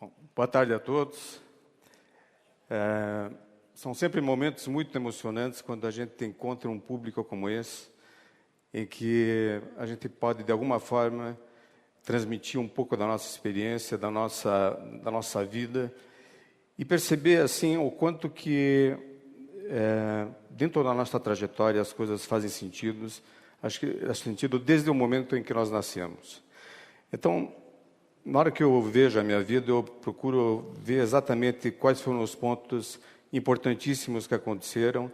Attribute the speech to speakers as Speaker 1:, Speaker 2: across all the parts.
Speaker 1: Bom, boa tarde a todos. São sempre momentos muito emocionantes quando a gente encontra um público como esse, em que a gente pode, de alguma forma, transmitir um pouco da nossa experiência, da nossa vida, e perceber, assim, o quanto que, dentro da nossa trajetória, as coisas fazem sentido, acho que faz sentido desde o momento em que nós nascemos. Então, na hora que eu vejo a minha vida, eu procuro ver exatamente quais foram os pontos importantíssimos que aconteceram,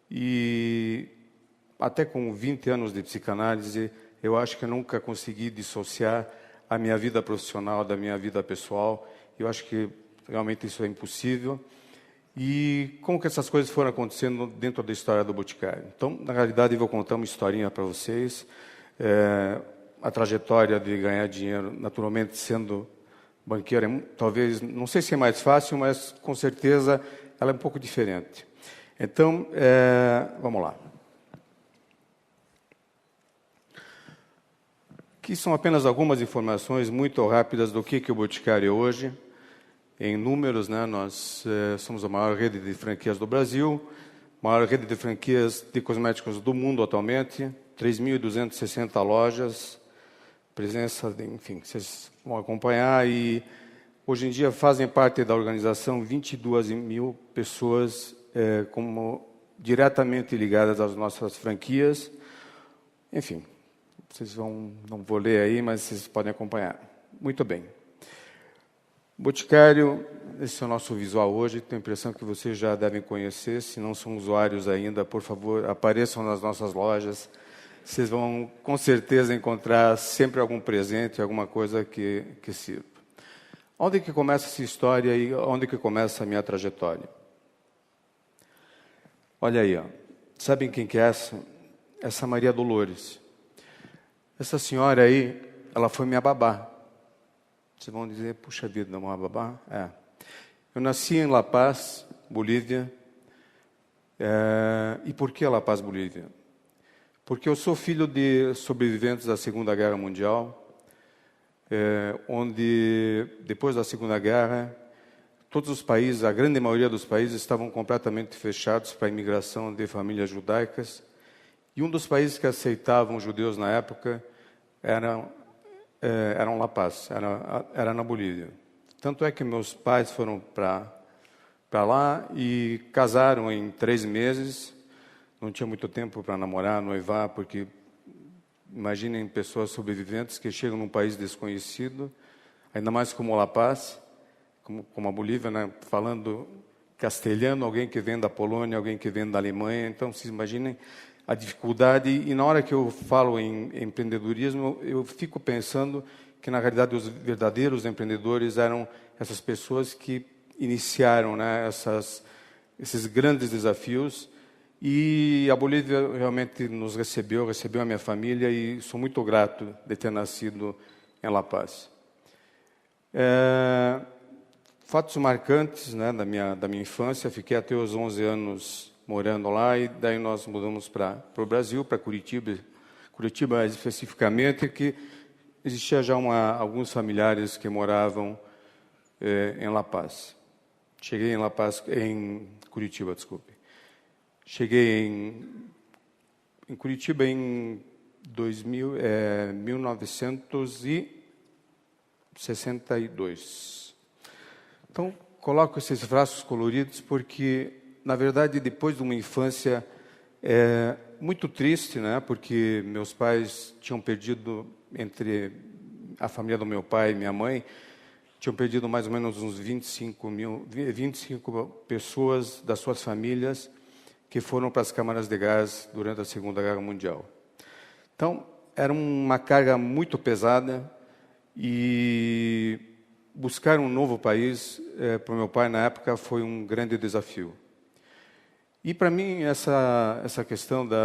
Speaker 1: e até com 20 anos de psicanálise, eu acho que eu nunca consegui dissociar a minha vida profissional da minha vida pessoal. Eu acho que realmente isso é impossível. E como que essas coisas foram acontecendo dentro da história do Boticário? Então, na realidade, eu vou contar uma historinha para vocês. A trajetória de ganhar dinheiro, naturalmente, sendo banqueiro, talvez, não sei se é mais fácil, mas com certeza ela é um pouco diferente. Então, vamos lá. Aqui são apenas algumas informações muito rápidas do que o Boticário é hoje. Em números, né, nós somos a maior rede de franquias do Brasil, maior rede de franquias de cosméticos do mundo atualmente, 3.260 lojas, presença, enfim, vocês vão acompanhar, e hoje em dia fazem parte da organização 22 mil pessoas como diretamente ligadas às nossas franquias. Enfim, não vou ler aí, mas vocês podem acompanhar. Muito bem. Boticário, esse é o nosso visual hoje, tenho a impressão que vocês já devem conhecer. Se não são usuários ainda, por favor, apareçam nas nossas lojas. Vocês vão, com certeza, encontrar sempre algum presente, alguma coisa que sirva. Onde que começa essa história e onde que começa a minha trajetória? Olha aí, ó. Sabem quem que é essa? Essa Maria Dolores. Essa senhora aí, ela foi minha babá. Vocês vão dizer, puxa vida, não é uma babá? É. Eu nasci em La Paz, Bolívia. E por que La Paz, Bolívia? Porque eu sou filho de sobreviventes da Segunda Guerra Mundial, onde, depois da Segunda Guerra, todos os países, a grande maioria dos países, estavam completamente fechados para a imigração de famílias judaicas. E um dos países que aceitavam judeus na época era La Paz, era na Bolívia. Tanto é que meus pais foram para lá e casaram em 3 meses. Não tinha muito tempo para namorar, noivar, porque imaginem pessoas sobreviventes que chegam num país desconhecido, ainda mais como La Paz, como a Bolívia, né, falando castelhano, alguém que vem da Polônia, alguém que vem da Alemanha. Então, vocês imaginem a dificuldade. E na hora que eu falo em empreendedorismo, eu fico pensando que, na realidade, os verdadeiros empreendedores eram essas pessoas que iniciaram, né, esses grandes desafios. E a Bolívia realmente nos recebeu a minha família, e sou muito grato de ter nascido em La Paz. Fatos marcantes, né, da minha infância. Fiquei até os 11 anos morando lá, e daí nós mudamos para o Brasil, para Curitiba especificamente, que existia já alguns familiares que moravam em La Paz. Cheguei em Curitiba, desculpe. Cheguei em Curitiba em 1962. Então, coloco esses traços coloridos porque, na verdade, depois de uma infância muito triste, né? Porque meus pais tinham perdido, entre a família do meu pai e minha mãe, tinham perdido mais ou menos uns 25 pessoas das suas famílias que foram para as câmaras de gás durante a Segunda Guerra Mundial. Então, era uma carga muito pesada, e buscar um novo país para o meu pai, na época, foi um grande desafio. E, para mim, essa questão do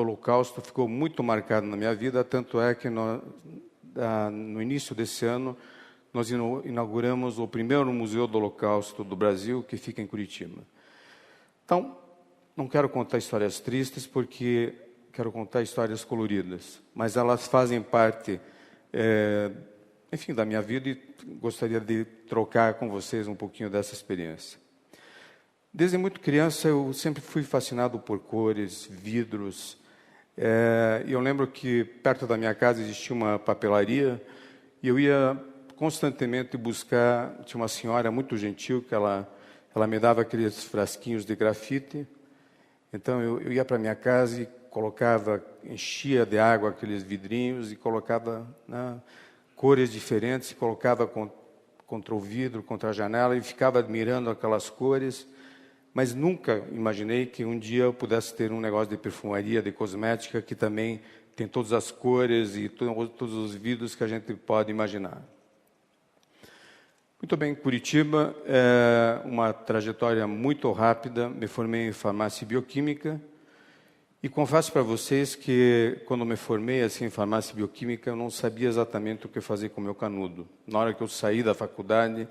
Speaker 1: Holocausto ficou muito marcada na minha vida, tanto é que no início desse ano, nós inauguramos o primeiro Museu do Holocausto do Brasil, que fica em Curitiba. Então, não quero contar histórias tristes, porque quero contar histórias coloridas, mas elas fazem parte enfim, da minha vida e gostaria de trocar com vocês um pouquinho dessa experiência. Desde muito criança, eu sempre fui fascinado por cores, vidros. E eu lembro que perto da minha casa existia uma papelaria e eu ia constantemente buscar. Tinha uma senhora muito gentil que ela me dava aqueles frasquinhos de grafite. Então eu ia para minha casa e colocava, enchia de água aqueles vidrinhos e colocava, né, cores diferentes, colocava contra o vidro, contra a janela e ficava admirando aquelas cores. Mas nunca imaginei que um dia eu pudesse ter um negócio de perfumaria, de cosmética, que também tem todas as cores e todos os vidros que a gente pode imaginar. Muito bem, Curitiba, uma trajetória muito rápida. Me formei em farmácia e bioquímica. E confesso para vocês que, quando me formei assim, em farmácia e bioquímica, eu não sabia exatamente o que fazer com o meu canudo. Na hora que eu saí da faculdade,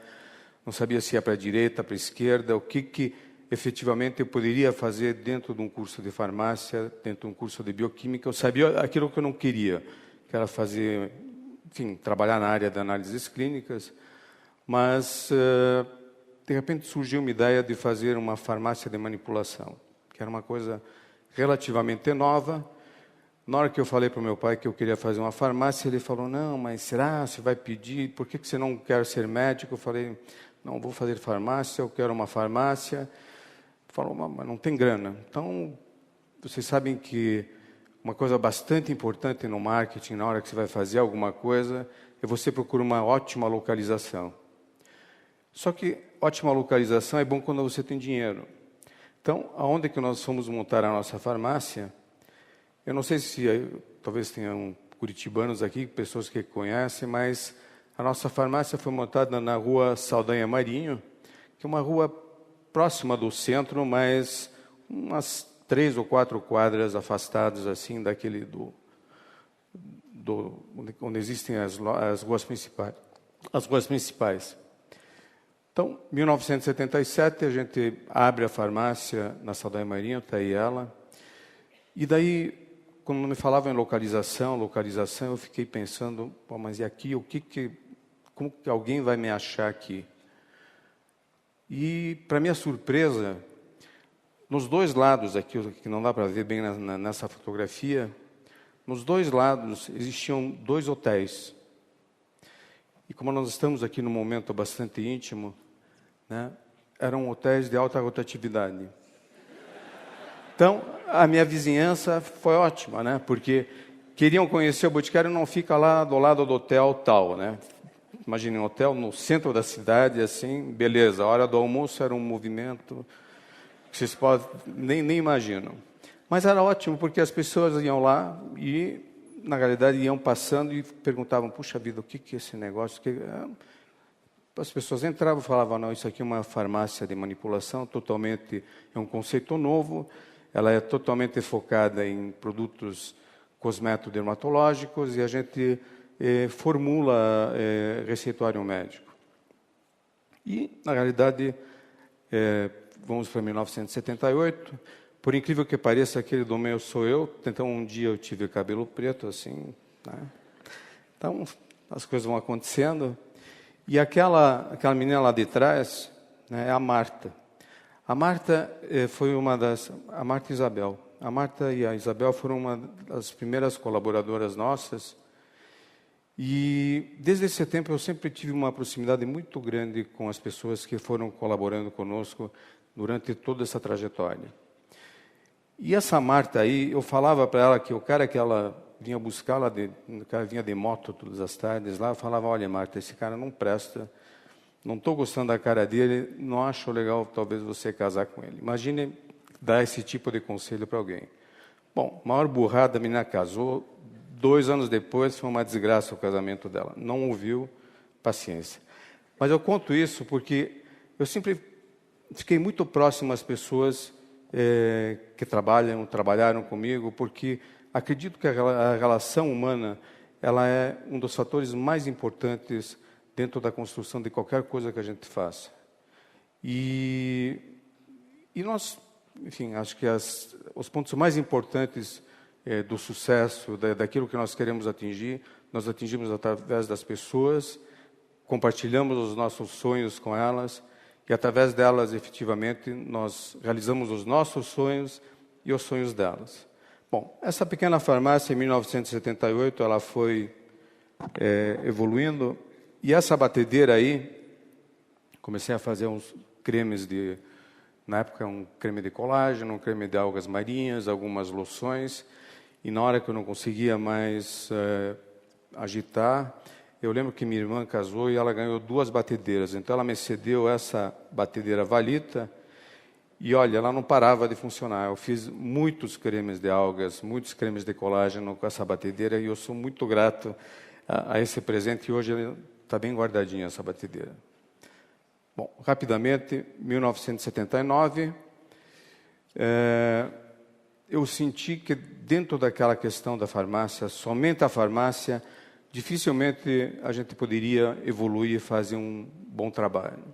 Speaker 1: não sabia se ia para a direita, para a esquerda, o que efetivamente eu poderia fazer dentro de um curso de farmácia, dentro de um curso de bioquímica. Eu sabia aquilo que eu não queria, que era fazer, enfim, trabalhar na área de análises clínicas, mas de repente surgiu uma ideia de fazer uma farmácia de manipulação, que era uma coisa relativamente nova. Na hora que eu falei para o meu pai que eu queria fazer uma farmácia, ele falou: não, mas será? Você vai pedir? Por que você não quer ser médico? Eu falei: não, vou fazer farmácia, eu quero uma farmácia. Falou: mas não tem grana. Então, vocês sabem que uma coisa bastante importante no marketing, na hora que você vai fazer alguma coisa, é você procurar uma ótima localização. Só que ótima localização é bom quando você tem dinheiro. Então, aonde que nós fomos montar a nossa farmácia? Eu não sei se talvez tenham curitibanos aqui, pessoas que conhecem, mas a nossa farmácia foi montada na rua Saldanha Marinho, que é uma rua próxima do centro, mas umas 3 ou 4 quadras afastadas assim daquele onde existem as ruas principais. As ruas principais. Então, em 1977, a gente abre a farmácia na Saldanha Marinho, está aí ela. E daí, quando me falavam em localização, eu fiquei pensando: pô, mas e aqui, como que alguém vai me achar aqui? E, para minha surpresa, nos dois lados aqui, que não dá para ver bem nessa fotografia, nos dois lados existiam 2 hotéis. E como nós estamos aqui num momento bastante íntimo, né, eram hotéis de alta rotatividade. Então, a minha vizinhança foi ótima, né, porque queriam conhecer o Boticário, não fica lá do lado do hotel tal, né? Imagine um hotel no centro da cidade, assim, beleza. A hora do almoço era um movimento que vocês nem imaginam. Mas era ótimo, porque as pessoas iam lá e, na realidade, iam passando e perguntavam: puxa vida, o que é esse negócio? As pessoas entravam e falavam: não, isso aqui é uma farmácia de manipulação, totalmente, é um conceito novo, ela é totalmente focada em produtos cosmetodermatológicos e a gente formula receituário médico. E, na realidade, vamos para 1978. Por incrível que pareça, aquele do meio sou eu. Então, um dia eu tive cabelo preto, assim, né? Então, as coisas vão acontecendo. E aquela menina lá de trás, né, é a Marta. A Marta foi a Marta e Isabel. A Marta e a Isabel foram uma das primeiras colaboradoras nossas. E desde esse tempo eu sempre tive uma proximidade muito grande com as pessoas que foram colaborando conosco durante toda essa trajetória. E essa Marta aí, eu falava para ela que o cara que ela vinha buscar, o cara vinha de moto todas as tardes lá, eu falava: olha, Marta, esse cara não presta, não estou gostando da cara dele, não acho legal talvez você casar com ele. Imagine dar esse tipo de conselho para alguém. Bom, maior burrada, a menina casou. 2 anos depois, foi uma desgraça o casamento dela. Não ouviu, paciência. Mas eu conto isso porque eu sempre fiquei muito próximo às pessoas que trabalharam comigo, porque acredito que a relação humana ela é um dos fatores mais importantes dentro da construção de qualquer coisa que a gente faça. E nós, enfim, acho que os pontos mais importantes do sucesso, daquilo que nós queremos atingir, nós atingimos através das pessoas, compartilhamos os nossos sonhos com elas, e através delas, efetivamente, nós realizamos os nossos sonhos e os sonhos delas. Bom, essa pequena farmácia, em 1978, ela foi evoluindo, e essa batedeira aí, comecei a fazer uns cremes na época, um creme de colágeno, um creme de algas marinhas, algumas loções, e na hora que eu não conseguia mais agitar, eu lembro que minha irmã casou e ela ganhou 2 batedeiras. Então, ela me cedeu essa batedeira Valita e, olha, ela não parava de funcionar. Eu fiz muitos cremes de algas, muitos cremes de colágeno com essa batedeira e eu sou muito grato a esse presente. E hoje está bem guardadinha essa batedeira. Bom, rapidamente, 1979, eu senti que dentro daquela questão da farmácia, somente a farmácia, dificilmente a gente poderia evoluir e fazer um bom trabalho.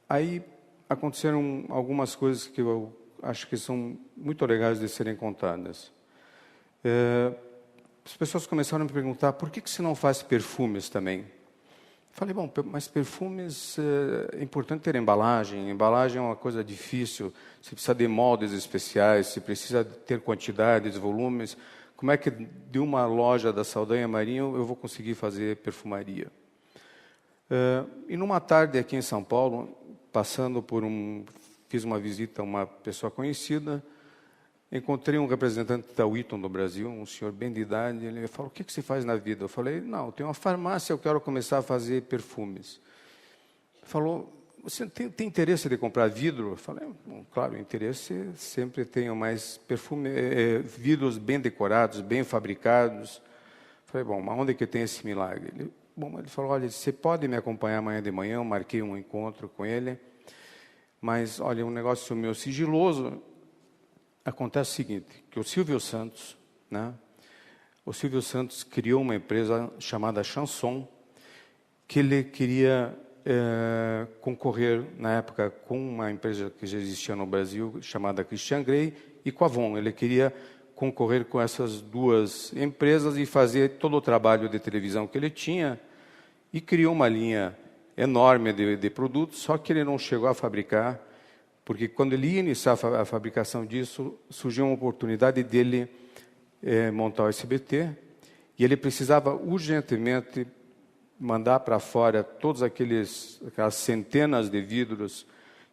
Speaker 1: Aí aconteceram algumas coisas que eu acho que são muito legais de serem contadas. As pessoas começaram a me perguntar, por que você não faz perfumes também? Falei, bom, mas perfumes é importante ter embalagem. Embalagem é uma coisa difícil, você precisa de moldes especiais, você precisa ter quantidades, volumes. Como é que de uma loja da Saldanha Marinho eu vou conseguir fazer perfumaria? E numa tarde aqui em São Paulo, fiz uma visita a uma pessoa conhecida, encontrei um representante da Witton do Brasil, um senhor bem de idade, ele falou, o que você faz na vida? Eu falei, não, eu tenho uma farmácia, eu quero começar a fazer perfumes. Ele falou, você tem interesse de comprar vidro? Eu falei, bom, claro, interesse sempre tenho, mas vidros bem decorados, bem fabricados. Eu falei, bom, mas onde que tem esse milagre? Ele falou, olha, você pode me acompanhar amanhã de manhã, eu marquei um encontro com ele, mas, olha, um negócio meu sigiloso. Acontece o seguinte, que o Silvio Santos, o Silvio Santos criou uma empresa chamada Chanson, que ele queria concorrer, na época, com uma empresa que já existia no Brasil, chamada Christian Grey, e com a Avon. Ele queria concorrer com essas 2 empresas e fazer todo o trabalho de televisão que ele tinha, e criou uma linha enorme de produtos, só que ele não chegou a fabricar, porque quando ele ia iniciar a fabricação disso, surgiu uma oportunidade dele montar o SBT, e ele precisava urgentemente mandar para fora aquelas centenas de vidros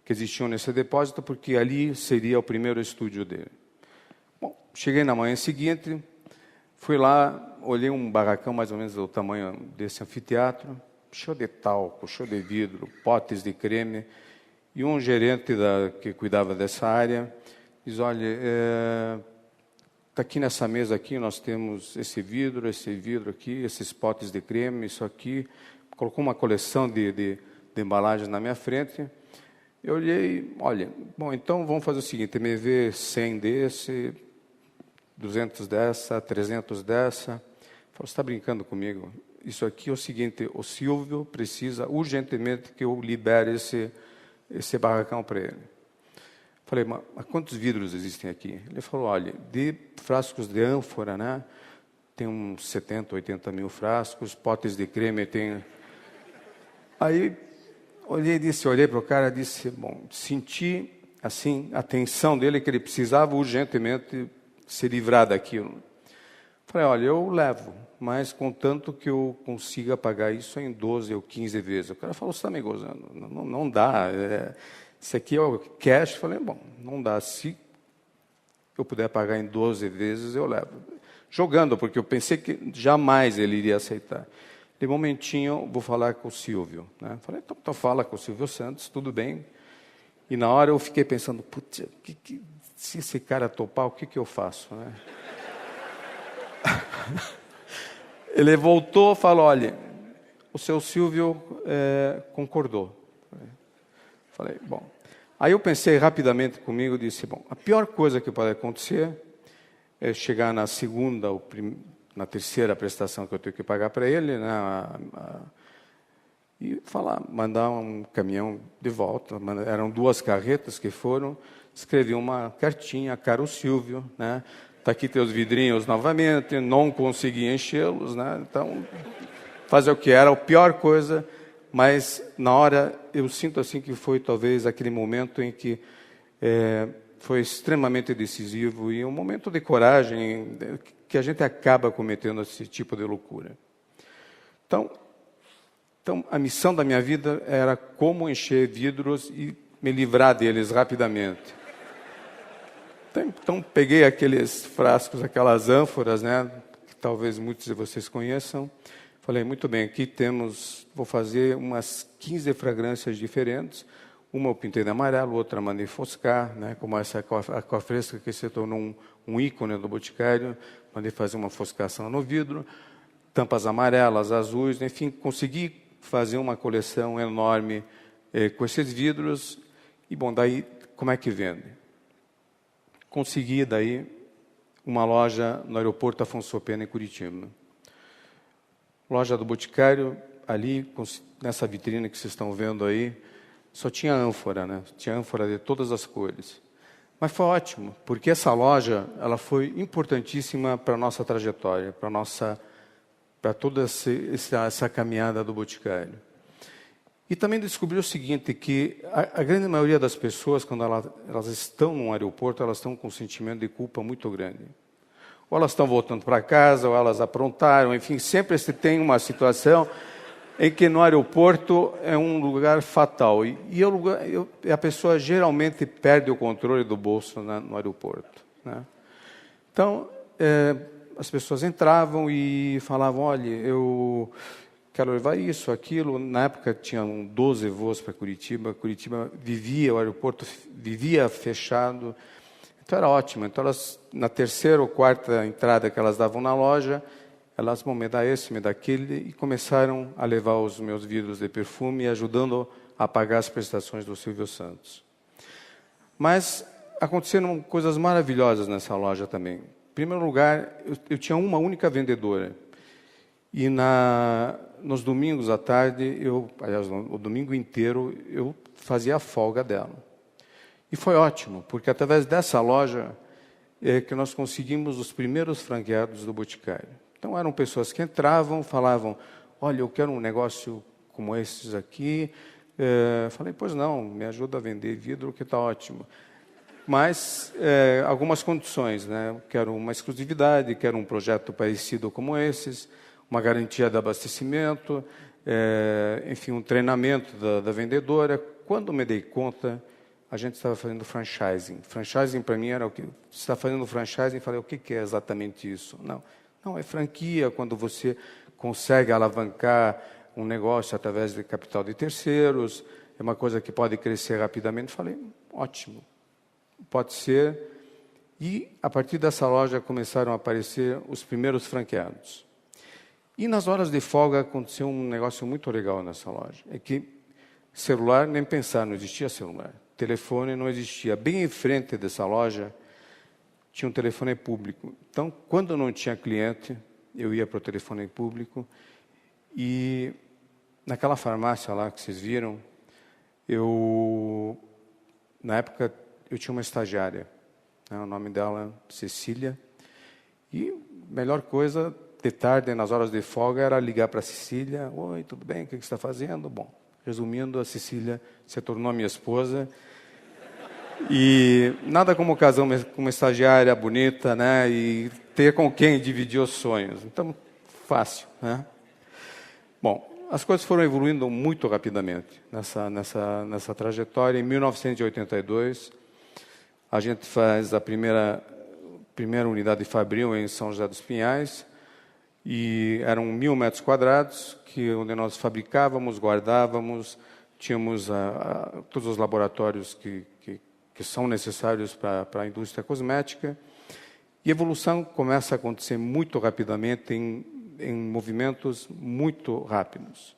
Speaker 1: que existiam nesse depósito, porque ali seria o primeiro estúdio dele. Bom, cheguei na manhã seguinte, fui lá, olhei um barracão mais ou menos do tamanho desse anfiteatro, cheio de talco, cheio de vidro, potes de creme, e um gerente que cuidava dessa área diz, olha, aqui nessa mesa aqui nós temos esse vidro aqui, esses potes de creme, isso aqui. Colocou uma coleção de embalagens na minha frente. Eu olhei, olha, bom, então vamos fazer o seguinte, me vê 100 desse, 200 dessa, 300 dessa. Falei, você está brincando comigo? Isso aqui é o seguinte, o Silvio precisa urgentemente que eu libere esse barracão para ele. Falei, mas quantos vidros existem aqui? Ele falou, olha, de frascos de ânfora, tem uns 70, 80 mil frascos, potes de creme tem... Aí, olhei para o cara e disse, bom, senti, assim, a tensão dele, que ele precisava urgentemente se livrar daquilo. Falei, olha, eu levo, mas contanto que eu consiga pagar isso em 12 ou 15 vezes. O cara falou, você está me gozando, não dá, isso aqui é o cash. Falei, bom, não dá, se eu puder pagar em 12 vezes, eu levo. Jogando, porque eu pensei que jamais ele iria aceitar. De momentinho, vou falar com o Silvio. Falei, então fala com o Silvio Santos, tudo bem. E na hora eu fiquei pensando, putz, se esse cara topar, o que eu faço? Ele voltou e falou, olha, o seu Silvio concordou. Falei, bom. Aí eu pensei rapidamente comigo e disse, bom, a pior coisa que pode acontecer é chegar na segunda ou na terceira prestação que eu tenho que pagar para ele, e mandar um caminhão de volta. Eram 2 carretas que foram, escrevi uma cartinha, caro Silvio, né? Tá aqui teus vidrinhos novamente, não consegui enchê-los, né? Então, fazer o que era a pior coisa, mas na hora eu sinto assim que foi talvez aquele momento em que foi extremamente decisivo e um momento de coragem que a gente acaba cometendo esse tipo de loucura. Então, a missão da minha vida era como encher vidros e me livrar deles rapidamente. Então peguei aqueles frascos, aquelas ânforas, né, que talvez muitos de vocês conheçam. Falei, muito bem, aqui vou fazer umas 15 fragrâncias diferentes. Uma eu pintei de amarelo, outra mandei foscar, né, como essa aqua fresca que se tornou um ícone do Boticário. Mandei fazer uma foscação no vidro, tampas amarelas, azuis, enfim, consegui fazer uma coleção enorme com esses vidros. E, bom, daí, como é que vende? Consegui, daí, uma loja no aeroporto Afonso Pena, em Curitiba. Loja do Boticário, ali, nessa vitrine que vocês estão vendo aí, só tinha ânfora, né? Tinha ânfora de todas as cores. Mas foi ótimo, porque essa loja, ela foi importantíssima para a nossa trajetória, para toda essa caminhada do Boticário. E também descobri o seguinte, que a grande maioria das pessoas, quando elas estão num aeroporto, elas estão com um sentimento de culpa muito grande. Ou elas estão voltando para casa, ou elas aprontaram, enfim, sempre se tem uma situação em que no aeroporto é um lugar fatal. E a pessoa geralmente perde o controle do bolso no aeroporto, né? Então, as pessoas entravam e falavam, olha, eu quero levar isso, aquilo. Na época tinham 12 voos para Curitiba. Curitiba o aeroporto vivia fechado. Então era ótimo. Então na terceira ou quarta entrada que elas davam na loja, elas vão me dar esse, me dar aquele, e começaram a levar os meus vidros de perfume, ajudando a pagar as prestações do Silvio Santos. Mas aconteceram coisas maravilhosas nessa loja também. Em primeiro lugar, eu tinha uma única vendedora. E nos domingos à tarde, aliás, o domingo inteiro, eu fazia a folga dela. E foi ótimo, porque através dessa loja que nós conseguimos os primeiros franqueados do Boticário. Então, eram pessoas que entravam, falavam, olha, eu quero um negócio como esses aqui. Falei, pois não, me ajuda a vender vidro, que está ótimo. Mas algumas condições, né? Quero uma exclusividade, quero um projeto parecido como esses, uma garantia de abastecimento, enfim, um treinamento da vendedora. Quando me dei conta, a gente estava fazendo franchising. Franchising, para mim, era o que? Você está fazendo franchising? Falei, o que é exatamente isso? Não, é franquia, quando você consegue alavancar um negócio através de capital de terceiros, é uma coisa que pode crescer rapidamente. Falei, ótimo, pode ser. E, a partir dessa loja, começaram a aparecer os primeiros franqueados. E nas horas de folga aconteceu um negócio muito legal nessa loja. É que celular, nem pensar, não existia celular. Telefone não existia. Bem em frente dessa loja, tinha um telefone público. Então, quando não tinha cliente, eu ia para o telefone público. E naquela farmácia lá que vocês viram, na época, eu tinha uma estagiária. Né, o nome dela, Cecília. E melhor coisa, de tarde, nas horas de folga, era ligar para a Cecília. Oi, tudo bem? O que você está fazendo? Bom, resumindo, a Cecília se tornou minha esposa. E nada como casar com uma estagiária bonita, né? E ter com quem dividir os sonhos. Então, fácil, né? Bom, as coisas foram evoluindo muito rapidamente nessa trajetória. Em 1982, a gente faz a primeira unidade fabril em São José dos Pinhais. E eram 1.000 metros quadrados, onde nós fabricávamos, guardávamos, tínhamos todos os laboratórios que são necessários para a indústria cosmética. E a evolução começa a acontecer muito rapidamente, em movimentos muito rápidos.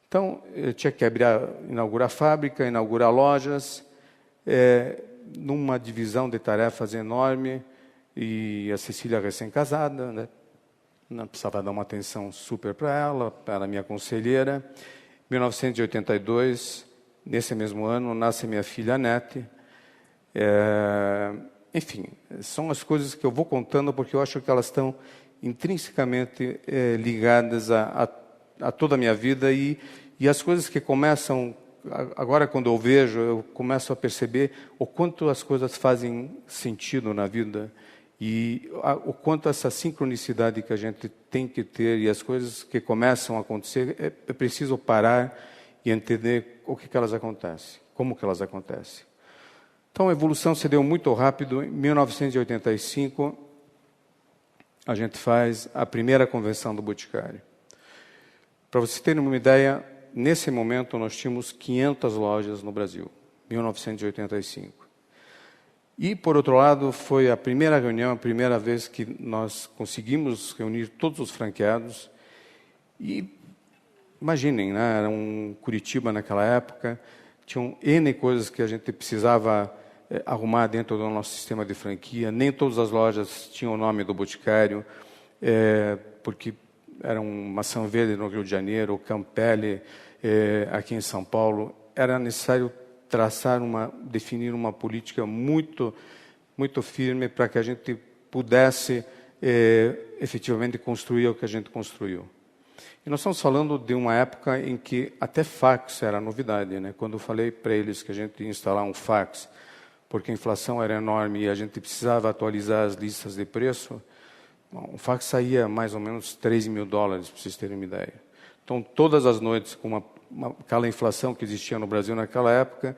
Speaker 1: Então, eu tinha que inaugurar fábrica, inaugurar lojas, numa divisão de tarefas enorme, e a Cecília recém-casada, né? Não precisava dar uma atenção super para ela, era minha conselheira. Em 1982, nesse mesmo ano, nasce minha filha Anete. Enfim, são as coisas que eu vou contando porque eu acho que elas estão intrinsecamente ligadas a toda a minha vida e as coisas que começam, agora quando eu vejo, eu começo a perceber o quanto as coisas fazem sentido na vida e o quanto essa sincronicidade que a gente tem que ter e as coisas que começam a acontecer, é preciso parar e entender o que elas acontecem, como que elas acontecem. Então, a evolução se deu muito rápido. Em 1985, a gente faz a primeira convenção do Boticário. Para vocês terem uma ideia, nesse momento nós tínhamos 500 lojas no Brasil, 1985. E, por outro lado, foi a primeira reunião, a primeira vez que nós conseguimos reunir todos os franqueados. E, imaginem, né, era um Curitiba naquela época, tinham N coisas que a gente precisava arrumar dentro do nosso sistema de franquia. Nem todas as lojas tinham o nome do Boticário, porque era um Maçã Verde no Rio de Janeiro, o Campelli aqui em São Paulo. Era necessário definir uma política muito firme para que a gente pudesse efetivamente construir o que a gente construiu. E nós estamos falando de uma época em que até fax era novidade, né? Quando eu falei para eles que a gente ia instalar um fax, porque a inflação era enorme e a gente precisava atualizar as listas de preço, um fax saía mais ou menos $3.000, para vocês terem uma ideia. Então, todas as noites, com aquela inflação que existia no Brasil naquela época,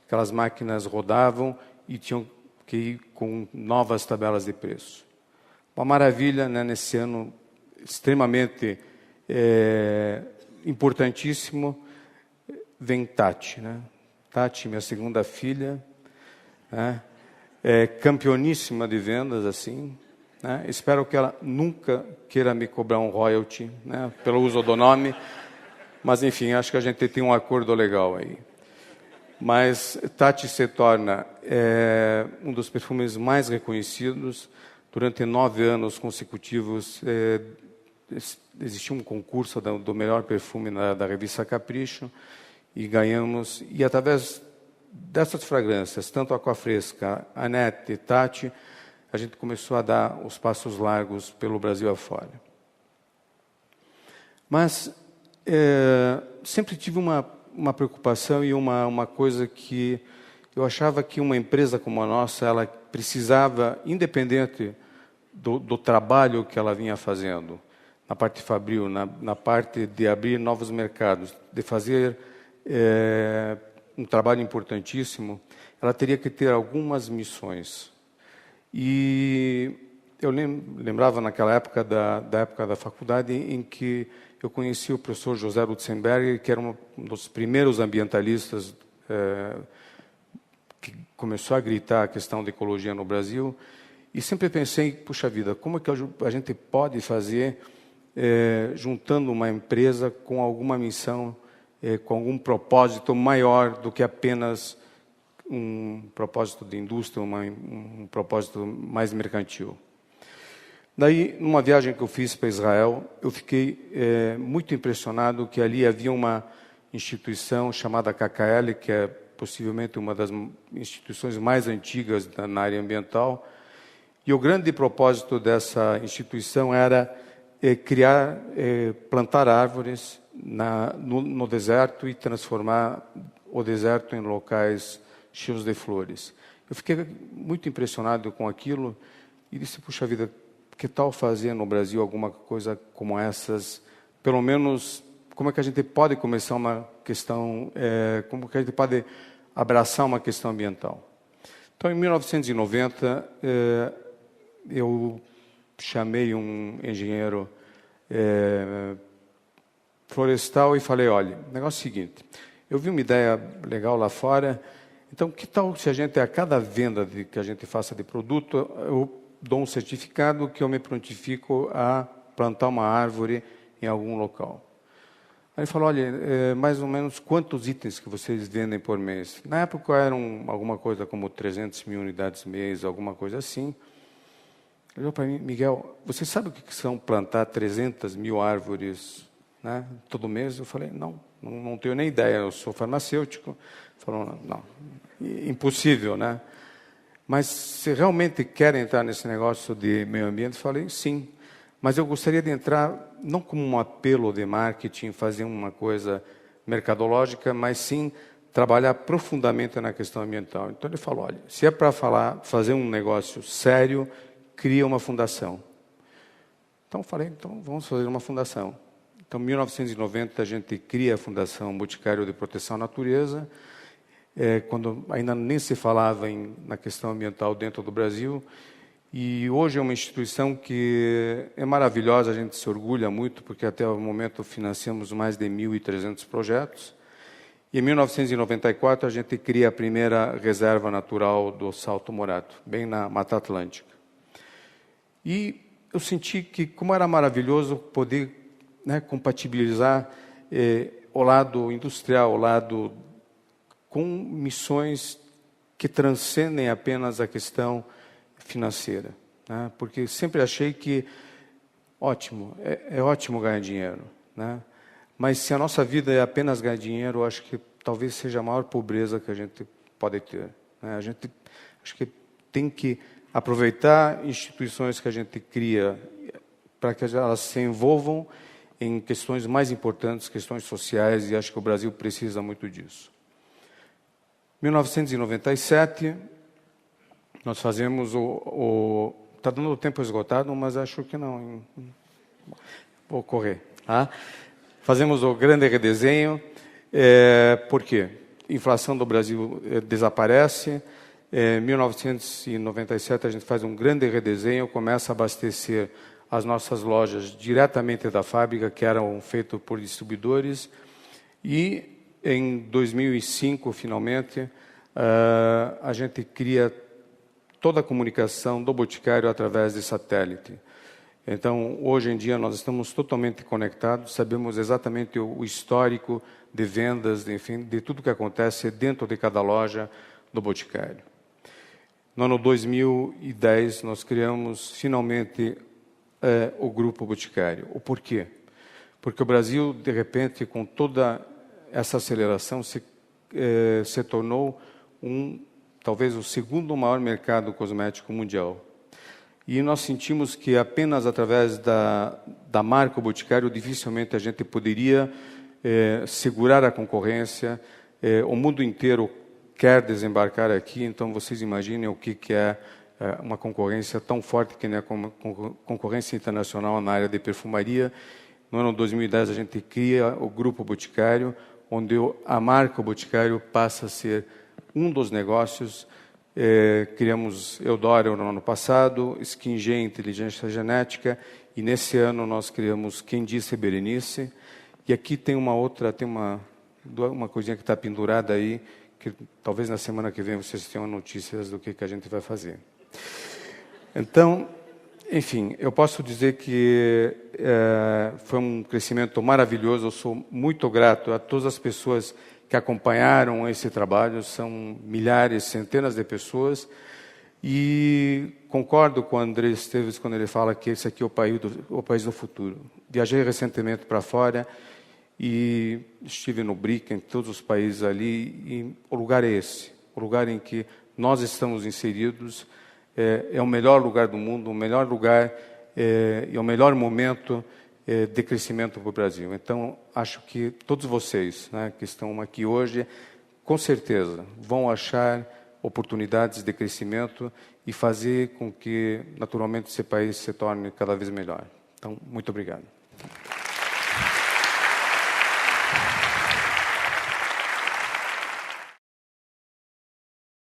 Speaker 1: aquelas máquinas rodavam e tinham que ir com novas tabelas de preço. Uma maravilha, né, nesse ano extremamente importantíssimo, vem Tati. Né? Tati, minha segunda filha, né? Campeoníssima de vendas, assim. Né? Espero que ela nunca queira me cobrar um royalty, né, pelo uso do nome, mas, enfim, acho que a gente tem um acordo legal aí. Mas Tati se torna um dos perfumes mais reconhecidos. Durante 9 anos consecutivos, existiu um concurso do melhor perfume da revista Capricho, e ganhamos. E, através dessas fragrâncias, tanto Aquafresca, Anete e Tati, a gente começou a dar os passos largos pelo Brasil afora. Mas sempre tive uma preocupação e uma coisa que eu achava que uma empresa como a nossa, ela precisava, independente do trabalho que ela vinha fazendo, na parte fabril, na parte de abrir novos mercados, de fazer um trabalho importantíssimo, ela teria que ter algumas missões. E eu lembrava naquela época da época da faculdade em que eu conheci o professor José Lutzenberger, que era um dos primeiros ambientalistas que começou a gritar a questão da ecologia no Brasil. E sempre pensei, puxa vida, como é que a gente pode fazer juntando uma empresa com alguma missão, com algum propósito maior do que apenas um propósito de indústria, um propósito mais mercantil. Daí, numa viagem que eu fiz para Israel, eu fiquei muito impressionado que ali havia uma instituição chamada KKL, que é possivelmente uma das instituições mais antigas na área ambiental. E o grande propósito dessa instituição era plantar árvores no deserto e transformar o deserto em locais cheios de flores. Eu fiquei muito impressionado com aquilo e disse, puxa vida, que tal fazer no Brasil alguma coisa como essas? Pelo menos, como é que a gente pode começar uma questão, como que a gente pode abraçar uma questão ambiental? Então, em 1990, eu chamei um engenheiro florestal e falei, olha, o negócio é o seguinte, eu vi uma ideia legal lá fora, então que tal se a gente, a cada venda que a gente faça de produto, eu dou um certificado que eu me prontifico a plantar uma árvore em algum local. Aí ele falou, olha, mais ou menos quantos itens que vocês vendem por mês? Na época eram alguma coisa como 300 mil unidades mês, alguma coisa assim. Ele falou para mim, Miguel, você sabe o que são plantar 300 mil árvores, né, todo mês? Eu falei, não tenho nem ideia, eu sou farmacêutico. Ele falou, não, impossível, né? mas se realmente quer entrar nesse negócio de meio ambiente, falei, sim. Mas eu gostaria de entrar não como um apelo de marketing, fazer uma coisa mercadológica, mas sim trabalhar profundamente na questão ambiental. Então ele falou, olha, se é para fazer um negócio sério, cria uma fundação. Então falei, então vamos fazer uma fundação. Então, em 1990, a gente cria a Fundação Boticário de Proteção à Natureza, quando ainda nem se falava na questão ambiental dentro do Brasil. E hoje é uma instituição que é maravilhosa, a gente se orgulha muito, porque até o momento financiamos mais de 1.300 projetos. E em 1994, a gente cria a primeira reserva natural do Salto Morato, bem na Mata Atlântica. E eu senti que, como era maravilhoso poder compatibilizar o lado industrial, o lado com missões que transcendem apenas a questão financeira. Né? Porque sempre achei que, ótimo, é ótimo ganhar dinheiro, né? Mas se a nossa vida é apenas ganhar dinheiro, eu acho que talvez seja a maior pobreza que a gente pode ter. Né? A gente acho que tem que aproveitar instituições que a gente cria para que elas se envolvam em questões mais importantes, questões sociais, e acho que o Brasil precisa muito disso. Em 1997, nós fazemos está dando o tempo esgotado, mas acho que não. Vou correr. Tá? Fazemos o grande redesenho. Por quê? A inflação do Brasil desaparece. Em 1997, a gente faz um grande redesenho, começa a abastecer as nossas lojas diretamente da fábrica, que eram feitas por distribuidores. E, em 2005, finalmente, a gente cria toda a comunicação do Boticário através de satélite. Então, hoje em dia, nós estamos totalmente conectados, sabemos exatamente o histórico de vendas, enfim, de tudo que acontece dentro de cada loja do Boticário. No ano 2010, nós criamos, finalmente, o Grupo Boticário. O porquê? Porque o Brasil, de repente, com toda essa aceleração, se tornou talvez o segundo maior mercado cosmético mundial. E nós sentimos que apenas através da marca Boticário, dificilmente a gente poderia segurar a concorrência. O mundo inteiro quer desembarcar aqui, então vocês imaginem o que é uma concorrência tão forte que nem a concorrência internacional na área de perfumaria. No ano 2010, a gente cria o Grupo Boticário, onde a marca Boticário passa a ser um dos negócios. Criamos Eudora no ano passado, Skin-G, Inteligência Genética, e nesse ano nós criamos Quem Disse Berenice. E aqui tem uma coisinha que está pendurada aí, que talvez na semana que vem vocês tenham notícias do que a gente vai fazer. Então, enfim, eu posso dizer que foi um crescimento maravilhoso. Eu sou muito grato a todas as pessoas que acompanharam esse trabalho. São milhares, centenas de pessoas. E concordo com o André Esteves quando ele fala que esse aqui é o país do futuro. Viajei recentemente para fora e estive no BRIC, em todos os países ali, e o lugar é esse. O lugar em que nós estamos inseridos é o melhor lugar do mundo, o melhor lugar e o melhor momento de crescimento para o Brasil. Então, acho que todos vocês, né, que estão aqui hoje, com certeza vão achar oportunidades de crescimento e fazer com que, naturalmente, esse país se torne cada vez melhor. Então, muito obrigado.